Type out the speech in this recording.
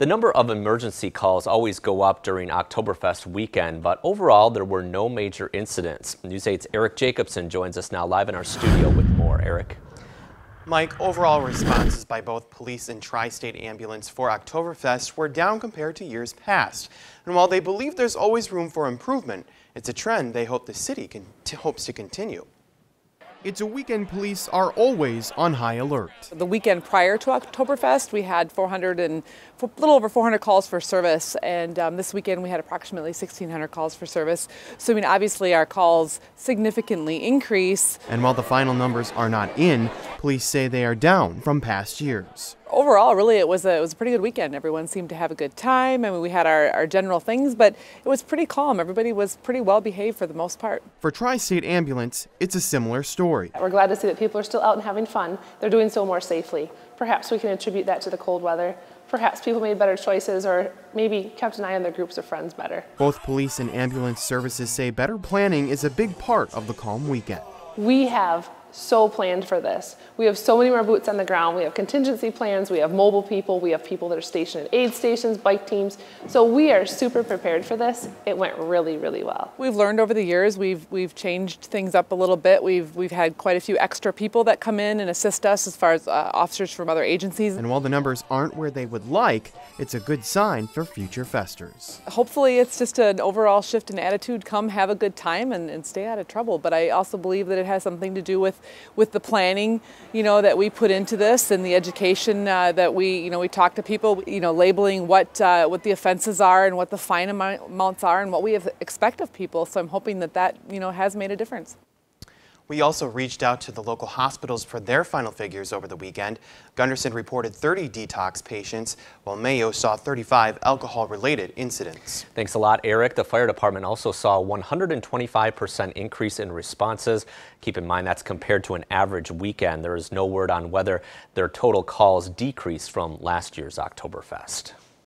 The number of emergency calls always go up during Oktoberfest weekend, but overall there were no major incidents. News 8's Eric Jacobson joins us now live in our studio with more. Eric. Mike, overall responses by both police and Tri-State Ambulance for Oktoberfest were down compared to years past. And while they believe there's always room for improvement, it's a trend they hope the city hopes to continue. It's a weekend police are always on high alert. The weekend prior to Oktoberfest, we had a little over 400 calls for service, and this weekend we had approximately 1,600 calls for service. So I mean, obviously our calls significantly increase. And while the final numbers are not in, police say they are down from past years. Overall, really, it was a pretty good weekend. Everyone seemed to have a good time. I mean, we had our general things, but it was pretty calm. Everybody was pretty well behaved for the most part. For Tri-State Ambulance, it's a similar story. We're glad to see that people are still out and having fun. They're doing so more safely. Perhaps we can attribute that to the cold weather. Perhaps people made better choices or maybe kept an eye on their groups of friends better. Both police and ambulance services say better planning is a big part of the calm weekend. We have so planned for this. We have so many more boots on the ground. We have contingency plans. We have mobile people. We have people that are stationed at aid stations, bike teams. So we are super prepared for this. It went really, really well. We've learned over the years. We've changed things up a little bit. We've had quite a few extra people that come in and assist us as far as officers from other agencies. And while the numbers aren't where they would like, it's a good sign for future festers. Hopefully it's just an overall shift in attitude. Come have a good time and stay out of trouble. But I also believe that it has something to do with the planning, that we put into this and the education that we talk to people, labeling what the offenses are and what the fine amounts are and what we expect of people. So I'm hoping that has made a difference. We also reached out to the local hospitals for their final figures over the weekend. Gunderson reported 30 detox patients, while Mayo saw 35 alcohol-related incidents. Thanks a lot, Eric. The fire department also saw a 125% increase in responses. Keep in mind that's compared to an average weekend. There is no word on whether their total calls decreased from last year's Oktoberfest.